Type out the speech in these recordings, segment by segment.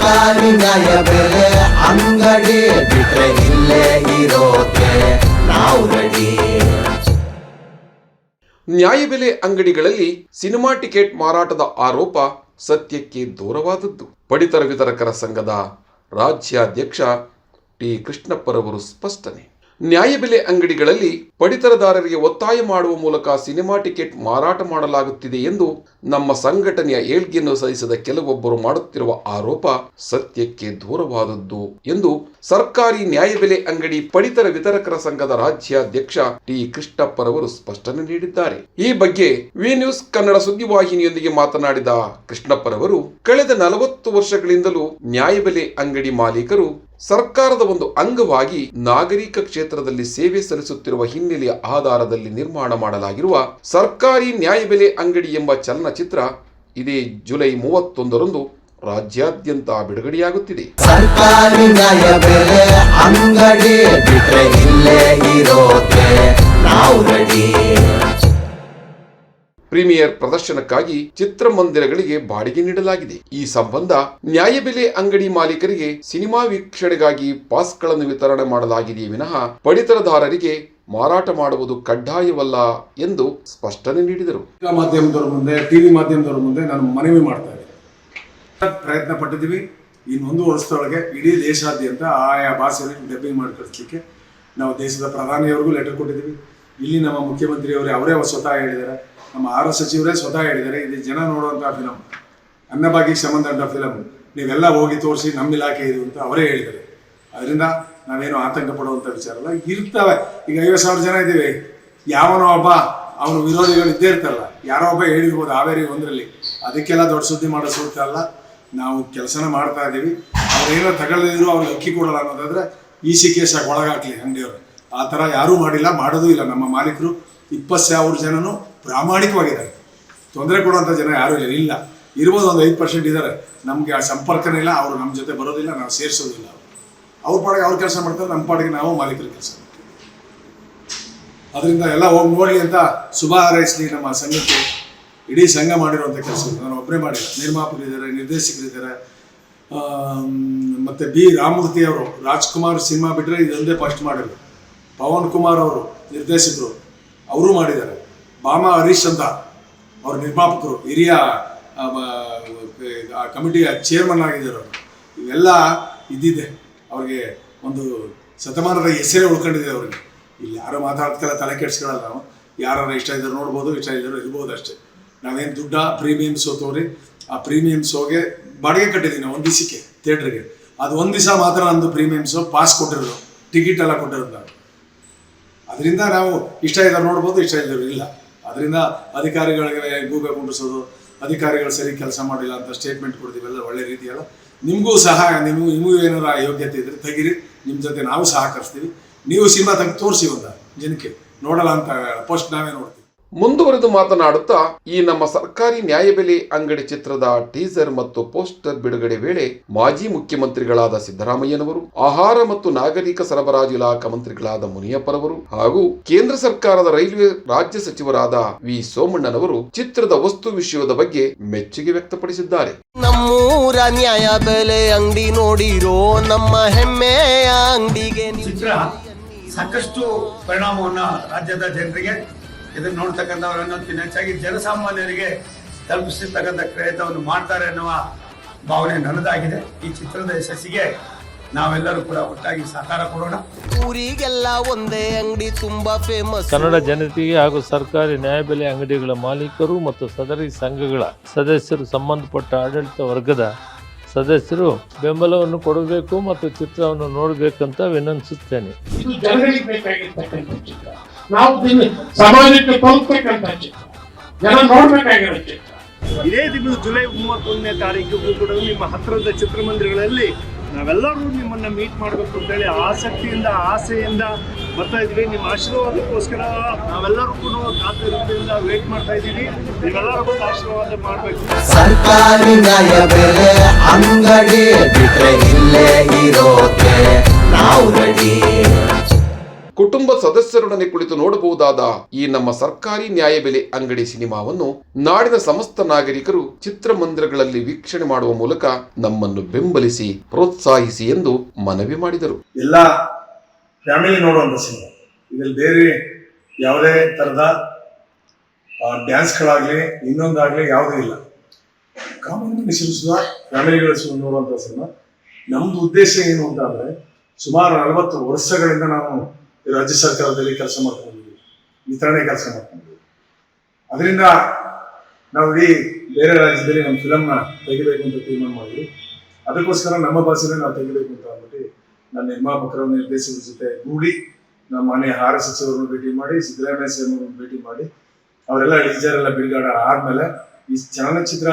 ಸರ್ಕಾರಿ ನ್ಯಾಯಬೆಲೆ ಅಂಗಡಿ ಬಿಟ್ರೆ ಇಲ್ಲೇ ಇರೋಕೆ ನಾವು ರೆಡಿ. ನ್ಯಾಯಬೆಲೆ ಅಂಗಡಿಗಳಲ್ಲಿ ಸಿನಿಮಾ ಟಿಕೆಟ್ ಮಾರಾಟದ ಆರೋಪ ಸತ್ಯಕ್ಕೆ ದೂರವಾದದ್ದು. ಪಡಿತರ ವಿತರಕರ ಸಂಘದ ರಾಜ್ಯಾಧ್ಯಕ್ಷ ಟಿ ಕೃಷ್ಣಪ್ಪರವರು ಸ್ಪಷ್ಟನೆ. ನ್ಯಾಯಬೆಲೆ ಅಂಗಡಿಗಳಲ್ಲಿ ಪಡಿತರದಾರರಿಗೆ ಒತ್ತಾಯ ಮಾಡುವ ಮೂಲಕ ಸಿನಿಮಾ ಟಿಕೆಟ್ ಮಾರಾಟ ಮಾಡಲಾಗುತ್ತಿದೆ ಎಂದು ನಮ್ಮ ಸಂಘಟನೆಯ ಏಳ್ಗೆಯನ್ನು ಸಹಿಸದ ಕೆಲವೊಬ್ಬರು ಮಾಡುತ್ತಿರುವ ಆರೋಪ ಸತ್ಯಕ್ಕೆ ದೂರವಾದದ್ದು ಎಂದು ಸರ್ಕಾರಿ ನ್ಯಾಯಬೆಲೆ ಅಂಗಡಿ ಪಡಿತರ ವಿತರಕರ ಸಂಘದ ರಾಜ್ಯಾಧ್ಯಕ್ಷ ಟಿ ಕೃಷ್ಣಪ್ಪರವರು ಸ್ಪಷ್ಟನೆ ನೀಡಿದ್ದಾರೆ. ಈ ಬಗ್ಗೆ ವಿ ನ್ಯೂಸ್ ಕನ್ನಡ ಸುದ್ದಿವಾಹಿನಿಯೊಂದಿಗೆ ಮಾತನಾಡಿದ ಕೃಷ್ಣಪ್ಪರವರು, ಕಳೆದ 40 ವರ್ಷಗಳಿಂದಲೂ ನ್ಯಾಯಬೆಲೆ ಅಂಗಡಿ ಮಾಲೀಕರು ಸರ್ಕಾರದ ಒಂದು ಅಂಗವಾಗಿ ನಾಗರಿಕ ಕ್ಷೇತ್ರದಲ್ಲಿ ಸೇವೆ ಸಲ್ಲಿಸುತ್ತಿರುವ ಹಿನ್ನೆಲೆಯ ಆಧಾರದಲ್ಲಿ ನಿರ್ಮಾಣ ಮಾಡಲಾಗಿರುವ ಸರ್ಕಾರಿ ನ್ಯಾಯಬೆಲೆ ಅಂಗಡಿ ಎಂಬ ಚಲನಚಿತ್ರ ಇದೇ ಜುಲೈ 31ರಂದು ರಾಜ್ಯಾದ್ಯಂತ ಬಿಡುಗಡೆಯಾಗುತ್ತಿದೆ. ಸರ್ಕಾರಿ ನ್ಯಾಯಬೆಲೆ ಅಂಗಡಿ ಬಿಟ್ರೆ ಇಲ್ಲೇ ಇರೋಕೆ ನಾವು ರೆಡಿ. ಪ್ರೀಮಿಯರ್ ಪ್ರದರ್ಶನಕ್ಕಾಗಿ ಚಿತ್ರಮಂದಿರಗಳಿಗೆ ಬಾಡಿಗೆ ನೀಡಲಾಗಿದೆ. ಈ ಸಂಬಂಧ ನ್ಯಾಯಬೆಲೆ ಅಂಗಡಿ ಮಾಲೀಕರಿಗೆ ಸಿನಿಮಾ ವೀಕ್ಷಣೆಗಾಗಿ ಪಾಸ್ಗಳನ್ನು ವಿತರಣೆ ಮಾಡಲಾಗಿದೆಯೇ ವಿನಃ ಪಡಿತರದಾರರಿಗೆ ಮಾರಾಟ ಮಾಡುವುದು ಕಡ್ಡಾಯವಲ್ಲ ಎಂದು ಸ್ಪಷ್ಟನೆ ನೀಡಿದರು. ಮಾಧ್ಯಮದವರ ಮುಂದೆ, ಟಿವಿ ಮಾಧ್ಯಮದವರ ಮುಂದೆ ನಾನು ಮನವಿ ಮಾಡ್ತಾ ಇದ್ದೀನಿ. ಪ್ರಯತ್ನ ಪಟ್ಟಿದ್ದೀವಿ. ಇನ್ನೊಂದು ವರ್ಷದೊಳಗೆ ಇಡೀ ದೇಶಾದ್ಯಂತ ಆಯಾ ಭಾಷೆಯಲ್ಲಿ ಡಬ್ಬಿಂಗ್ ಮಾಡಿ ಕಳಿಸ್ಲಿಕ್ಕೆ ನಾವು ದೇಶದ ಪ್ರಧಾನಿಯವರಿಗೂ ಲೆಟರ್ ಕೊಟ್ಟಿದ್ದೀವಿ. ಇಲ್ಲಿ ನಮ್ಮ ಮುಖ್ಯಮಂತ್ರಿಯವರೇ ಅವರೇ ಸ್ವತಃ ಹೇಳಿದ್ದಾರೆ, ನಮ್ಮ ಆರೋಗ್ಯ ಸಚಿವರೇ ಸ್ವತಃ ಹೇಳಿದ್ದಾರೆ, ಇದು ಜನ ನೋಡುವಂಥ ಫಿಲಮ್, ಅನ್ನಭಾಗ್ಯಕ್ಕೆ ಸಂಬಂಧಪಟ್ಟ ಫಿಲಮ್, ನೀವೆಲ್ಲ ಹೋಗಿ ತೋರಿಸಿ ನಮ್ಮ ಇಲಾಖೆ ಇದು ಅಂತ ಅವರೇ ಹೇಳಿದ್ದಾರೆ. ಅದರಿಂದ ನಾವೇನು ಆತಂಕ ಪಡುವಂಥ ವಿಚಾರ ಅಲ್ಲ. ಇರ್ತವೆ, ಈಗ 50,000 ಜನ ಇದ್ದೀವಿ, ಯಾವನೋ ಒಬ್ಬ ಅವನು ವಿರೋಧಿಗಳು ಇದ್ದೇ ಇರ್ತಾರಲ್ಲ, ಯಾರೋ ಒಬ್ಬ ಹೇಳಿರ್ಬೋದು ಹಾವೇರಿ ಒಂದರಲ್ಲಿ, ಅದಕ್ಕೆಲ್ಲ ದೊಡ್ಡ ಸುದ್ದಿ ಮಾಡೋ ಸೂಕ್ತ ಅಲ್ಲ. ನಾವು ಕೆಲಸನ ಮಾಡ್ತಾ ಇದ್ದೀವಿ. ಅವ್ರೇನೋ ತಗೊಳ್ದಿದ್ರು ಅವ್ರಿಗೆ ಅಕ್ಕಿ ಕೊಡಲ್ಲ ಅನ್ನೋದಾದ್ರೆ EC ಕೇಸಾಗಿ ಒಳಗಾಕ್ಲಿ ಅಂಗಡಿಯವರು. ಆ ಥರ ಯಾರೂ ಮಾಡಿಲ್ಲ, ಮಾಡೋದು ಇಲ್ಲ. ನಮ್ಮ ಮಾಲೀಕರು 20,000 ಜನನು ಪ್ರಾಮಾಣಿಕವಾಗಿದ್ದಾರೆ. ತೊಂದರೆ ಕೊಡುವಂಥ ಜನ ಯಾರೂ ಇಲ್ಲ. ಇರ್ಬೋದು, ಒಂದು 5% ಇದ್ದಾರೆ. ನಮಗೆ ಆ ಸಂಪರ್ಕನೇ ಇಲ್ಲ, ಅವರು ನಮ್ಮ ಜೊತೆ ಬರೋದಿಲ್ಲ, ನಾವು ಸೇರಿಸೋದಿಲ್ಲ. ಅವ್ರ ಪಾಡಿಗೆ ಅವ್ರು ಕೆಲಸ ಮಾಡ್ತಾರೆ, ನಮ್ಮ ಪಾಡಿಗೆ ನಾವು ಮಾಲೀಕರು ಕೆಲಸ ಮಾಡ್ತೀವಿ. ಅದರಿಂದ ಎಲ್ಲ ಹೋಗಿ ನೋಡಲಿ ಅಂತ ಶುಭ ಹಾರೈಸಲಿ ನಮ್ಮ ಸಂಘಕ್ಕೆ. ಇಡೀ ಸಂಘ ಮಾಡಿರುವಂಥ ಕೆಲಸ ನಾನು ಒಬ್ಬರೇ ಮಾಡಿಲ್ಲ. ನಿರ್ಮಾಪಕರಿದ್ದಾರೆ, ನಿರ್ದೇಶಕರಿದ್ದಾರೆ, ಮತ್ತು ಬಿ ರಾಮಮೂರ್ತಿ ಅವರು ರಾಜ್ಕುಮಾರ್ ಸಿನಿಮಾ ಬಿಟ್ಟರೆ ಇದೊಂದೇ ಫಸ್ಟ್ ಮಾಡಿದ್ರು. ಪವನ್ ಕುಮಾರ್ ಅವರು ನಿರ್ದೇಶಕರು, ಅವರು ಮಾಡಿದ್ದಾರೆ. ಬಾಮಾ ಹರೀಶ್ ಅಂತ ಅವ್ರ ನಿರ್ಮಾಪಕರು, ಹಿರಿಯ ಕಮಿಟಿಯ ಚೇರ್ಮನ್ ಆಗಿದ್ದಾರೆ. ಇವೆಲ್ಲ ಇದ್ದಿದೆ. ಅವ್ರಿಗೆ ಒಂದು ಶತಮಾನದ ಹೆಸರೇ ಉಳ್ಕೊಂಡಿದೆ ಅವ್ರಿಗೆ. ಇಲ್ಲಿ ಯಾರೋ ಮಾತಾಡ್ತಲ್ಲ, ತಲೆ ಕೆಡ್ಸ್ಕೊಳ್ಳಲ್ಲ. ನಾವು ಯಾರು ಇಷ್ಟ ಇದ್ದಾರೆ ನೋಡ್ಬೋದು, ಇಷ್ಟ ಇದ್ದಾರೋ ಇರ್ಬೋದು ಅಷ್ಟೇ. ನಾವೇನು ದುಡ್ಡ ಪ್ರೀಮಿಯಂ ಶೋ ತೋರಿ ಆ ಪ್ರೀಮಿಯಂ ಶೋಗೆ ಬಾಡಿಗೆ ಕಟ್ಟಿದ್ದೀನಿ ಒಂದು ದಿವಸಕ್ಕೆ ಥಿಯೇಟ್ರಿಗೆ. ಅದು ಒಂದು ದಿವಸ ಮಾತ್ರ ನಮ್ಮದು ಪ್ರೀಮಿಯಂ ಶೋ ಪಾಸ್ ಕೊಟ್ಟಿರೋದು, ಟಿಕೆಟ್ ಎಲ್ಲ ಕೊಟ್ಟಿರೋದು ನಾವು. ಅದರಿಂದ ನಾವು ಇಷ್ಟ ಇದ್ದಾರೆ ನೋಡ್ಬೋದು, ಇಷ್ಟ ಇದ್ದರು ಇಲ್ಲ. ಅದರಿಂದ ಅಧಿಕಾರಿಗಳಿಗೆ ಗೂಬೆ ಕುಂಡಿಸೋದು, ಅಧಿಕಾರಿಗಳು ಸರಿ ಕೆಲಸ ಮಾಡಿಲ್ಲ ಅಂತ ಸ್ಟೇಟ್ಮೆಂಟ್ ಕೊಡ್ತೀವೆಲ್ಲ ಒಳ್ಳೆ ರೀತಿಯಲ್ಲ. ನಿಮಗೂ ಸಹಾಯ, ನಿಮಗೂ ಏನಾರ ಯೋಗ್ಯತೆ ಇದ್ರೆ ತೆಗೀರಿ, ನಿಮ್ಮ ಜೊತೆ ನಾವು ಸಹಕರಿಸ್ತೀವಿ. ನೀವು ಸಿನಿಮಾ ತೆಗೆದು ತೋರಿಸಿ ಒಂದ ಜನಕ್ಕೆ, ನೋಡಲ್ಲ ಅಂತ ಪೋಸ್ಟ್ ನಾವೇ ನೋಡ್ತೀವಿ. ಮುಂದುವರೆದು ಮಾತನಾಡುತ್ತಾ, ಈ ನಮ್ಮ ಸರ್ಕಾರಿ ನ್ಯಾಯಬೆಲೆ ಅಂಗಡಿ ಚಿತ್ರದ ಟೀಸರ್ ಮತ್ತು ಪೋಸ್ಟರ್ ಬಿಡುಗಡೆ ವೇಳೆ ಮಾಜಿ ಮುಖ್ಯಮಂತ್ರಿಗಳಾದ ಸಿದ್ದರಾಮಯ್ಯನವರು, ಆಹಾರ ಮತ್ತು ನಾಗರಿಕ ಸರಬರಾಜು ಇಲಾಖಾ ಮಂತ್ರಿಗಳಾದ ಮುನಿಯಪ್ಪರವರು ಹಾಗೂ ಕೇಂದ್ರ ಸರ್ಕಾರದ ರೈಲ್ವೆ ರಾಜ್ಯ ಸಚಿವರಾದ ವಿ ಸೋಮಣ್ಣನವರು ಚಿತ್ರದ ವಸ್ತು ವಿಷಯದ ಬಗ್ಗೆ ಮೆಚ್ಚುಗೆ ವ್ಯಕ್ತಪಡಿಸಿದ್ದಾರೆ. ನಮ್ಮೂರ ನ್ಯಾಯಬೆಲೆ ಅಂಗಡಿ ನೋಡಿರೋ ನಮ್ಮ ಹೆಮ್ಮೆಯ ಅಂಗಡಿಗೆ ಚಿತ್ರ ಸಾಕಷ್ಟು ಪರಿಣಾಮವನ್ನು ರಾಜ್ಯದ ಜನರಿಗೆ, ಇದನ್ನು ನೋಡ್ತಕ್ಕಂಥವರನ್ನು ಹೆಚ್ಚಾಗಿ ಜನಸಾಮಾನ್ಯರಿಗೆ ತಲುಪಿಸಿರ್ತಕ್ಕಂಥ ಪ್ರಯತ್ನವನ್ನು ಮಾಡ್ತಾರೆ ಎನ್ನುವ ಭಾವನೆ ನನ್ನದಾಗಿದೆ. ಈ ಚಿತ್ರದ ಯಶಸ್ಸಿಗೆ ನಾವೆಲ್ಲರೂ ಕೂಡ ಒಟ್ಟಾಗಿ ಸಹಕಾರ ಕೊಡೋಣ. ಊರಿಗೆಲ್ಲ ಒಂದೇ ಅಂಗಡಿ ತುಂಬಾ ಫೇಮಸ್. ಕನ್ನಡ ಜನತೆಗೆ ಹಾಗೂ ಸರ್ಕಾರಿ ನ್ಯಾಯಬೆಲೆ ಅಂಗಡಿಗಳ ಮಾಲೀಕರು ಮತ್ತು ಸದರಿ ಸಂಘಗಳ ಸದಸ್ಯರು, ಸಂಬಂಧಪಟ್ಟ ಆಡಳಿತ ವರ್ಗದ ಸದಸ್ಯರು ಬೆಂಬಲವನ್ನು ಕೊಡಬೇಕು ಮತ್ತು ಚಿತ್ರವನ್ನು ನೋಡಬೇಕಂತ ವಿನಂತಿಸುತ್ತೇನೆ. ಇದು ಜನರಿಗೆ ಬೇಕಾಗಿರ್ತಕ್ಕಂಥ ಚಿತ್ರ, ನಾವು ಸಮಾಜಕ್ಕೆ ತಲುಪಬೇಕಂತ ಚಿತ್ರ, ಜನ ನೋಡ್ಬೇಕಾಗಿರೋ ಚಿತ್ರ. ಇದೇ ತಿಂಗಳು ಜುಲೈ 31ನೇ ತಾರೀಕಿಗೂ ಕೂಡ ನಿಮ್ಮ ಹತ್ತಿರದ ಚಿತ್ರಮಂದಿರಗಳಲ್ಲಿ ನಾವೆಲ್ಲರೂ ನಿಮ್ಮನ್ನು ಮೀಟ್ ಮಾಡಬೇಕು ಅಂತೇಳಿ ಆಸಕ್ತಿಯಿಂದ, ಆಸೆಯಿಂದ ಬರ್ತಾ ಇದ್ವಿ. ನಿಮ್ಮ ಆಶೀರ್ವಾದಕ್ಕೋಸ್ಕರ ನಾವೆಲ್ಲರೂ ಕೂಡ ಕಾತುರತೆಯಿಂದ ವೇಟ್ ಮಾಡ್ತಾ ಇದ್ದೀವಿ. ನೀವೆಲ್ಲರೂ ಕೂಡ ಆಶೀರ್ವಾದ ಮಾಡಬೇಕು. ಸರ್ಕಾರಿ ನ್ಯಾಯಬೆಲೆ ಅಂಗಡಿ ಬಿಟ್ರೆ ಇಲ್ಲೇ ಇರೋಕೆ ನಾವು ರೆಡಿ. ಕುಟುಂಬ ಸದಸ್ಯರೊಡನೆ ಕುಳಿತು ನೋಡಬಹುದಾದ ಈ ನಮ್ಮ ಸರ್ಕಾರಿ ನ್ಯಾಯಬೆಲೆ ಅಂಗಡಿ ಸಿನಿಮಾವನ್ನು ನಾಡಿನ ಸಮಸ್ತ ನಾಗರಿಕರು ಚಿತ್ರಮಂದಿರಗಳಲ್ಲಿ ವೀಕ್ಷಣೆ ಮಾಡುವ ಮೂಲಕ ನಮ್ಮನ್ನು ಬೆಂಬಲಿಸಿ ಪ್ರೋತ್ಸಾಹಿಸಿ ಎಂದು ಮನವಿ ಮಾಡಿದರು. ಎಲ್ಲ ಫ್ಯಾಮಿಲಿ ನೋಡುವಂಥ ಸಿನಿಮಾ. ಇದರಲ್ಲಿ ಬೇರೆ ಯಾವುದೇ ಥರದ ಡ್ಯಾನ್ಸ್ಗಳಾಗಲಿ ಇನ್ನೊಂದಾಗಲಿ ಯಾವುದೂ ಇಲ್ಲ. ಕಾಮನ್ ಮನುಷ್ಯರು ಸುಧಾ ಫ್ಯಾಮಿಲಿಗಳು ನೋಡುವಂಥ ಸಿನಿಮಾ. ನಮ್ಮದು ಉದ್ದೇಶ ಏನು ಅಂತ ಅಂದರೆ, ಸುಮಾರು 40 ವರ್ಷಗಳಿಂದ ನಾವು ರಾಜ್ಯ ಸರ್ಕಾರದಲ್ಲಿ ಕೆಲಸ ಮಾಡ್ಕೊಂಡಿದ್ದೀವಿ, ವಿತರಣೆ ಕೆಲಸ ಮಾಡ್ಕೊಂಡಿದ್ದೀವಿ. ಅದರಿಂದ ನಾವು ಇಡೀ ಬೇರೆ ರಾಜ್ಯದಲ್ಲಿ ನಮ್ಮ ಫಿಲಮ್ನ ತೆಗಿಬೇಕು ಅಂತ ತೀರ್ಮಾನ ಮಾಡಿದ್ವಿ. ಅದಕ್ಕೋಸ್ಕರ ನಮ್ಮ ಭಾಷೆಯಲ್ಲಿ ನಾವು ತೆಗಿಬೇಕು ಅಂತ ಅಂದ್ಬಿಟ್ಟು ನನ್ನ ನಿರ್ಮಾಪಕರ ನಿರ್ದೇಶಕರ ಜೊತೆ ಕೂಡಿ ನಮ್ಮ ಮನೆ ಆಹಾರ ಸಚಿವರನ್ನು ಭೇಟಿ ಮಾಡಿ, ಸಿದ್ದರಾಮಯ್ಯ ಸಾಹೇಬರನ್ನು ಭೇಟಿ ಮಾಡಿ, ಅವರೆಲ್ಲ ಟೀಚರೆಲ್ಲ ಬಿಡುಗಡೆ ಆದಮೇಲೆ ಈ ಚಲನಚಿತ್ರ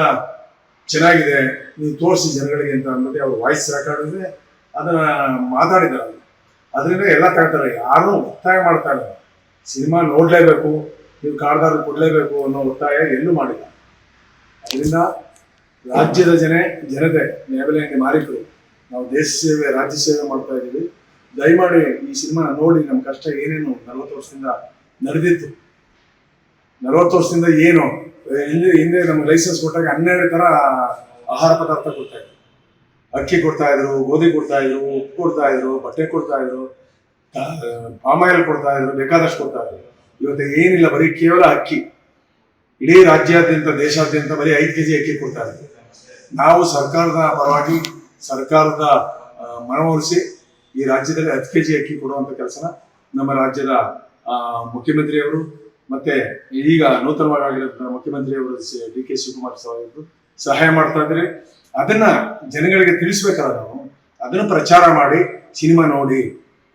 ಚೆನ್ನಾಗಿದೆ, ನೀವು ತೋರಿಸಿ ಜನಗಳಿಗೆ ಅಂತ ಅಂದ್ಬಿಟ್ಟು ಅವ್ರು ವಾಯ್ಸ್ ರೆಕಾರ್ಡ್ ಅಂದರೆ ಅದನ್ನು ಮಾತಾಡಿದ್ದಾರೆ. ಅದರಿಂದ ಎಲ್ಲ ತಗೊಳ್ತಾರೆ, ಯಾರೂ ಒತ್ತಾಯ ಮಾಡ್ತಾ ಇಲ್ಲ. ಸಿನಿಮಾ ನೋಡಲೇಬೇಕು, ನೀವು ಕಾರ್ಡ್ದಾರರು ಕೊಡಲೇಬೇಕು ಅನ್ನೋ ಒತ್ತಾಯ ಎಲ್ಲೂ ಮಾಡಿಲ್ಲ. ಅದರಿಂದ ರಾಜ್ಯದ ಜನತೆ ನ್ಯಾಯಬೆಲೆ ಅಂಗಡಿ ಮಾಲೀಕರು ನಾವು ದೇಶ ಸೇವೆ, ರಾಜ್ಯ ಸೇವೆ ಮಾಡ್ತಾ ಇದ್ದೀವಿ. ದಯಮಾಡಿ ಈ ಸಿನಿಮಾ ನೋಡಿ, ನಮ್ಮ ಕಷ್ಟ ಏನೇನು 40 ವರ್ಷದಿಂದ ನಡೆದಿತ್ತು, 40 ವರ್ಷದಿಂದ ಏನು ಹಿಂದೆ ನಮ್ಗೆ ಲೈಸೆನ್ಸ್ ಕೊಟ್ಟಾಗ 12 ಥರ ಆಹಾರ ಪದಾರ್ಥ ಕೊಡ್ತಾ ಇದ್ರು. ಅಕ್ಕಿ ಕೊಡ್ತಾ ಇದ್ರು, ಗೋಧಿ ಕೊಡ್ತಾ ಇದ್ರು, ಉಪ್ಪು ಕೊಡ್ತಾ ಇದ್ರು, ಬಟ್ಟೆ ಕೊಡ್ತಾ ಇದ್ರು, ಪಾಮ್ ಆಯಿಲ್ ಕೊಡ್ತಾ ಇದ್ರು, ಬೇಕಾದಷ್ಟು ಕೊಡ್ತಾ ಇದ್ರು. ಇವತ್ತು ಏನಿಲ್ಲ, ಬರೀ ಕೇವಲ ಅಕ್ಕಿ. ಇಡೀ ರಾಜ್ಯಾದ್ಯಂತ ದೇಶಾದ್ಯಂತ ಬರೀ 5 kg ಅಕ್ಕಿ ಕೊಡ್ತಾ ಇದ್ರು. ನಾವು ಸರ್ಕಾರದ ಪರವಾಗಿ ಸರ್ಕಾರದ ಮನವೊಲಿಸಿ ಈ ರಾಜ್ಯದಲ್ಲಿ 10 kg ಅಕ್ಕಿ ಕೊಡುವಂಥ ಕೆಲಸನ ನಮ್ಮ ರಾಜ್ಯದ ಮುಖ್ಯಮಂತ್ರಿಯವರು ಮತ್ತೆ ಈಗ ನೂತನವಾಗಿರೋ ಮುಖ್ಯಮಂತ್ರಿಯವರು DK ಶಿವಕುಮಾರ್ ಸಾಹೇಬರು ಸಹಾಯ ಮಾಡ್ತಾ ಇದ್ದಾರೆ. ಅದನ್ನ ಜನಗಳಿಗೆ ತಿಳಿಸ್ಬೇಕಲ್ಲ, ನಾವು ಅದನ್ನು ಪ್ರಚಾರ ಮಾಡಿ ಸಿನಿಮಾ ನೋಡಿ,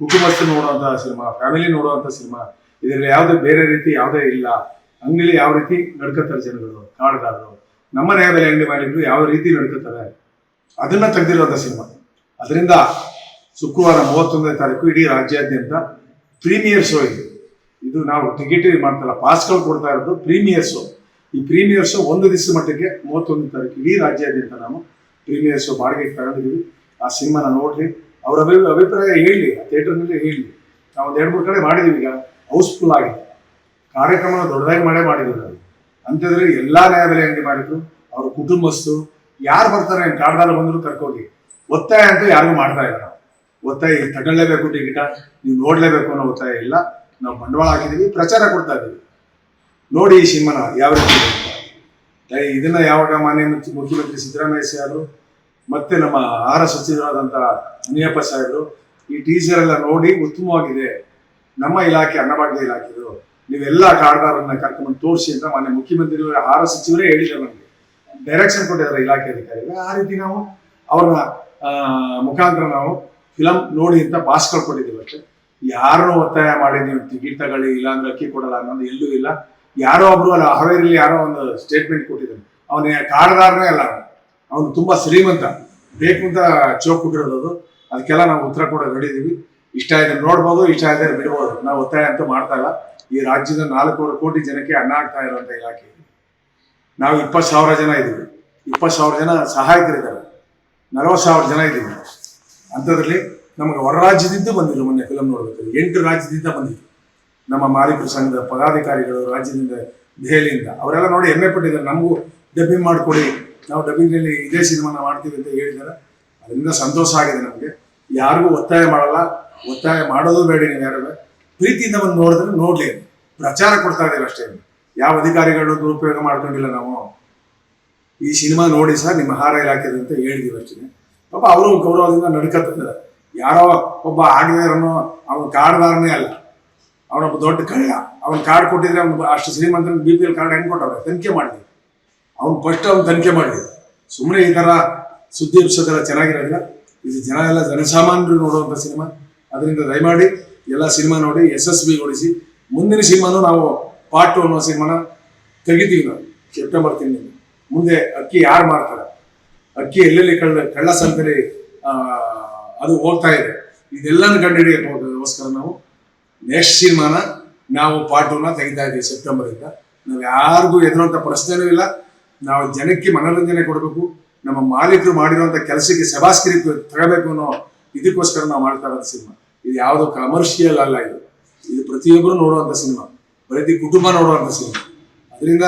ಕುಟುಂಬಸ್ಥರು ನೋಡುವಂತಹ ಸಿನಿಮಾ, ಫ್ಯಾಮಿಲಿ ನೋಡುವಂಥ ಸಿನಿಮಾ. ಇದರಲ್ಲಿ ಯಾವುದೇ ಬೇರೆ ರೀತಿ ಯಾವುದೇ ಇಲ್ಲ. ಅಂಗಡಿಲಿ ಯಾವ ರೀತಿ ನಡ್ಕೋತಾರೆ ಜನಗಳು, ಕಾರ್ಡ್ದಾರರು, ನಮ್ಮ ನ್ಯಾಯಬೆಲೆ ಅಂಗಡಿ ಮಾಲೀಕರು ಯಾವ ರೀತಿ ನಡ್ಕೋತಾರೆ ಅದನ್ನ ತೆಗೆದಿರುವಂಥ ಸಿನಿಮಾ. ಅದರಿಂದ ಶುಕ್ರವಾರ 31ನೇ ತಾರೀಕು ಇಡೀ ರಾಜ್ಯಾದ್ಯಂತ ಪ್ರೀಮಿಯರ್ ಶೋ ಇದು ನಾವು ಟಿಕೆಟ್ ಮಾಡ್ತಲ್ಲ, ಪಾಸ್ಗಳು ಕೊಡ್ತಾ ಇರೋದು ಪ್ರೀಮಿಯರ್ ಶೋ. ಈ ಪ್ರೀಮಿಯರ್ ಶೋ ಒಂದು ದಿವಸ ಮಟ್ಟಿಗೆ 31ನೇ ತಾರೀಕು ಇಡೀ ರಾಜ್ಯಾದ್ಯಂತ ನಾವು ಪ್ರೀಮಿಯರ್ ಶೋ ಬಾಡಿಗೆ ತಗೊಂಡಿದ್ದೀವಿ. ಆ ಸಿನಿಮಾನ ನೋಡ್ರಿ, ಅವರ ಅಭಿಪ್ರಾಯ ಹೇಳಿ, ಆ ಥಿಯೇಟರ್ನಲ್ಲಿ ಹೇಳಿ. ನಾವು ಒಂದು 2-3 ಕಡೆ ಮಾಡಿದ್ದೀವಿ, ಈಗ ಹೌಸ್ಫುಲ್ ಆಗಿದೆ. ಕಾರ್ಯಕ್ರಮ ದೊಡ್ಡದಾಗಿ ಮಾಡಿದ್ದೀವಿ ನಾವು. ಅಂಥದ್ರಲ್ಲಿ ಎಲ್ಲ ನ್ಯಾಯಬೆಲೆ ಅಂಗಡಿ ಮಾಲೀಕರು, ಅವ್ರ ಕುಟುಂಬಸ್ಥರು ಯಾರು ಬರ್ತಾರೆ, ಕಾರ್ಡ್ದಾರ ಬಂದರೂ ಕರ್ಕೋಗಿ. ಒತ್ತಾಯ ಅಂತೂ ಯಾರಿಗೂ ಮಾಡ್ತಾ ಇಲ್ಲ. ನಾವು ಒತ್ತಾಯ ತಗೊಳ್ಳೇಬೇಕು, ಟಿಕೆಟ ನೀವು ನೋಡಲೇಬೇಕು ಅನ್ನೋ ಒತ್ತಾಯ ಇಲ್ಲ. ನಾವು ಬಂಡವಾಳ ಹಾಕಿದ್ದೀವಿ, ಪ್ರಚಾರ ಕೊಡ್ತಾ ಇದ್ದೀವಿ. ನೋಡಿ ಈ ಸಿನಿಮಾನ ಯಾವ ರೀತಿ ಇದನ್ನ ಯಾವಾಗ ಮಾನ್ಯ ಮುಖ್ಯಮಂತ್ರಿ ಸಿದ್ದರಾಮಯ್ಯ ಸಾಹೇಬರು ಮತ್ತೆ ನಮ್ಮ ಆಹಾರ ಸಚಿವರಾದಂಥ ಮುನಿಯಪ್ಪ ಸಾಹೇಬರು ಈ ಟೀಸರ್ ಎಲ್ಲ ನೋಡಿ ಉತ್ತಮವಾಗಿದೆ, ನಮ್ಮ ಇಲಾಖೆ ಅನ್ನಭಾಗ್ಯ ಇಲಾಖೆದು, ನೀವೆಲ್ಲ ಕಾರ್ಡ್ದಾರನ್ನ ಕರ್ಕೊಂಡು ತೋರಿಸಿ ಅಂತ ಮಾನ್ಯ ಮುಖ್ಯಮಂತ್ರಿಗಳು ಆಹಾರ ಸಚಿವರೇ ಹೇಳಿದ್ದಾರೆ. ನಮಗೆ ಡೈರೆಕ್ಷನ್ ಕೊಟ್ಟಿದ್ದಾರೆ ಇಲಾಖೆ ಅಧಿಕಾರಿಗಳು. ಆ ರೀತಿ ನಾವು ಅವ್ರನ್ನ ಮುಖಾಂತರ ನಾವು ಫಿಲಮ್ ನೋಡಿ ಅಂತ ಪಾಸ್ಗಳು ಕೊಟ್ಟಿದ್ದೀವಿ ಅಷ್ಟೇ. ಯಾರನ್ನೂ ಒತ್ತಾಯ ಮಾಡಿ ನೀವು ಟಿಕೆಟ್ ತಗೊಳ್ಳಿ, ಇಲ್ಲಾಂದ್ರೆ ಅಕ್ಕಿ ಕೊಡಲ್ಲ ಅನ್ನೋದು ಎಲ್ಲೂ ಇಲ್ಲ. ಯಾರೋ ಒಬ್ರು ಅಲ್ಲ, ಹಾವೇರಿಲಿ ಯಾರೋ ಒಂದು ಸ್ಟೇಟ್ಮೆಂಟ್ ಕೊಟ್ಟಿದ್ದಾನೆ, ಅವನ ಕಾರ್ಡ್ದಾರನೇ ಅಲ್ಲ, ಅವನು ತುಂಬಾ ಶ್ರೀಮಂತ, ಬೇಕು ಅಂತ ಚೋಕ್ ಕೊಟ್ಟಿರೋದು. ಅದಕ್ಕೆಲ್ಲ ನಾವು ಉತ್ತರ ಕೊಡೋ ರೆಡಿದ್ದೀವಿ. ಇಷ್ಟ ಇದ್ರೆ ನೋಡ್ಬೋದು, ಇಷ್ಟ ಇದ್ರೆ ಬಿಡ್ಬೋದು. ನಾವು ಒತ್ತಾಯ ಅಂತೂ ಮಾಡ್ತಾ ಇಲ್ಲ. ಈ ರಾಜ್ಯದ 400 ಕೋಟಿ ಜನಕ್ಕೆ ಅನ್ನ ಆಗ್ತಾ ಇರುವಂಥ ಇಲಾಖೆ. ನಾವು 20,000 ಜನ ಇದ್ದೀವಿ, 20,000 ಜನ ಸಹಾಯಕರಿದ್ದಾರೆ, 40,000 ಜನ ಇದ್ದೀವಿ. ಅಂಥದ್ರಲ್ಲಿ ನಮಗೆ ಹೊರ ರಾಜ್ಯದಿಂದ ಬಂದಿದ್ರು. ಮೊನ್ನೆ ಫಿಲಮ್ ನೋಡ್ಬೇಕು 8 ರಾಜ್ಯದಿಂದ ಬಂದಿದ್ರು ನಮ್ಮ ಮಾಲೀಕರ ಸಂಘದ ಪದಾಧಿಕಾರಿಗಳು, ರಾಜ್ಯದಿಂದ, ದೆಹಲಿಯಿಂದ. ಅವರೆಲ್ಲ ನೋಡಿ ಹೆಮ್ಮೆ ಪಟ್ಟಿದ್ದಾರೆ, ನಮಗೂ ಡಬ್ಬಿಂಗ್ ಮಾಡಿಕೊಡಿ, ನಾವು ಡಬ್ಬಿಂಗ್ನಲ್ಲಿ ಇದೇ ಸಿನಿಮಾನ ಮಾಡ್ತೀವಿ ಅಂತ ಹೇಳಿದ್ದಾರೆ. ಅದರಿಂದ ಸಂತೋಷ ಆಗಿದೆ ನಮಗೆ. ಯಾರಿಗೂ ಒತ್ತಾಯ ಮಾಡಲ್ಲ, ಒತ್ತಾಯ ಮಾಡೋದು ಬೇಡ. ನೀವು ಯಾರು ಪ್ರೀತಿಯಿಂದ ಬಂದು ನೋಡಿದ್ರೆ ನೋಡಲಿ, ಪ್ರಚಾರ ಕೊಡ್ತಾ ಇದ್ದೀವಿ ಅಷ್ಟೇ. ಯಾವ ಅಧಿಕಾರಿಗಳು ದುರುಪಯೋಗ ಮಾಡ್ಕೊಂಡಿಲ್ಲ. ನಾವು ಈ ಸಿನಿಮಾ ನೋಡಿ ಸರ್ ನಿಮ್ಮ ಆಹಾರ ಇಲಾಖೆದು ಅಂತ ಹೇಳಿದೀವಿ ಅಷ್ಟೇ. ಪಾಪ ಅವರು ಗೌರವದಿಂದ ನಡ್ಕೊತಿದ್ದಾರೆ. ಯಾರೋ ಒಬ್ಬ ಆಗಿದಾರನೋ ಅವನ ಕಾರ್ಡ್ದಾರನೇ ಅಲ್ಲ, ಅವನೊಬ್ಬ ದೊಡ್ಡ ಕಳ್ಳ. ಅವನ ಕಾರ್ಡ್ ಕೊಟ್ಟಿದ್ರೆ ಅವ್ನು ಅಷ್ಟು ಶ್ರೀಮಂತನ BPL ಕಾರ್ಡ್ ಹೆಂಗೆ ಕೊಟ್ಟವ್ರೆ, ತನಿಖೆ ಮಾಡಿ. ಅವ್ನು ಫಸ್ಟ್ ಅವ್ನು ತನಿಖೆ ಮಾಡಲಿ. ಸುಮ್ಮನೆ ಈ ಥರ ಸುದ್ದಿ ಎಬ್ಸೋದೆಲ್ಲ ಚೆನ್ನಾಗಿರೋದಿಲ್ಲ. ಇದು ಜನ ಎಲ್ಲ ಜನಸಾಮಾನ್ಯರು ನೋಡುವಂಥ ಸಿನಿಮಾ. ಅದರಿಂದ ದಯಮಾಡಿ ಎಲ್ಲ ಸಿನಿಮಾ ನೋಡಿ ಯಶಸ್ವಿಗೊಳಿಸಿ. ಮುಂದಿನ ಸಿನಿಮಾನು ನಾವು ಪಾರ್ಟ್ 2 ಅನ್ನೋ ಸಿನಿಮಾನ ತೆಗಿತೀವಿ ನಾವು ಸೆಪ್ಟೆಂಬರ್ ತಿಂಗಳಲ್ಲಿ. ಮುಂದೆ ಅಕ್ಕಿ ಯಾರು ಮಾಡ್ತಾರೆ, ಅಕ್ಕಿ ಎಲ್ಲೆಲ್ಲಿ ಕಳ್ಳ ಸಂತೆಯಲ್ಲಿ ಅದು ಹೋಗ್ತಾ ಇದೆ, ಇದೆಲ್ಲನೂ ಕಂಡುಹಿಡಿಯೋಕ್ಕೋಸ್ಕರ ನಾವು ನೆಕ್ಸ್ಟ್ ಸಿನಿಮಾನ ನಾವು ಪಾರ್ಟ್ 2ನ ತೆಗಿತಾ ಇದ್ದೀವಿ ಸೆಪ್ಟೆಂಬರಿಂದ. ನಾವು ಯಾರಿಗೂ ಎದುರುವಂಥ ಪ್ರಶ್ನೆನೂ ಇಲ್ಲ. ನಾವು ಜನಕ್ಕೆ ಮನೋರಂಜನೆ ಕೊಡಬೇಕು, ನಮ್ಮ ಮಾಲೀಕರು ಮಾಡಿರುವಂಥ ಕೆಲಸಕ್ಕೆ ಶಬಾಸ್ಕಿರಿ ತಗೋಬೇಕು ಅನ್ನೋ ಇದಕ್ಕೋಸ್ಕರ ನಾವು ಮಾಡ್ತಾ ಇರೋದು ಸಿನಿಮಾ. ಇದು ಯಾವುದು ಕಮರ್ಷಿಯಲ್ ಅಲ್ಲ. ಇದು ಇದು ಪ್ರತಿಯೊಬ್ಬರು ನೋಡುವಂತ ಸಿನಿಮಾ, ಪ್ರತಿ ಕುಟುಂಬ ನೋಡುವಂತ ಸಿನಿಮಾ. ಅದರಿಂದ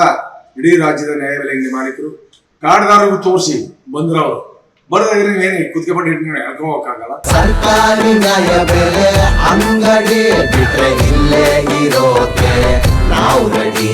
ಇಡೀ ರಾಜ್ಯದ ನ್ಯಾಯಬೆಲೆ ಅಂಗಡಿ ಮಾಲೀಕರು ಕಾರ್ಡ್ದಾರರು ತೋರಿಸಿ ಬಂದ್ರವರು ಬರೋದ್ರೆ ಏನೇ ಕುತ್ಕೊಂಡು ಹೇಳ್ಕೊಂಡು ಹೋಗಕ್ಕಾಗಲ್ಲ. ಸರ್ಕಾರಿ ನ್ಯಾಯಬೆಲೆ ಅಂಗಡಿ ಬಿಟ್ರೆ ಇಲ್ಲೇ ಇರೋಕೆ ನಾವು ರೆಡಿ.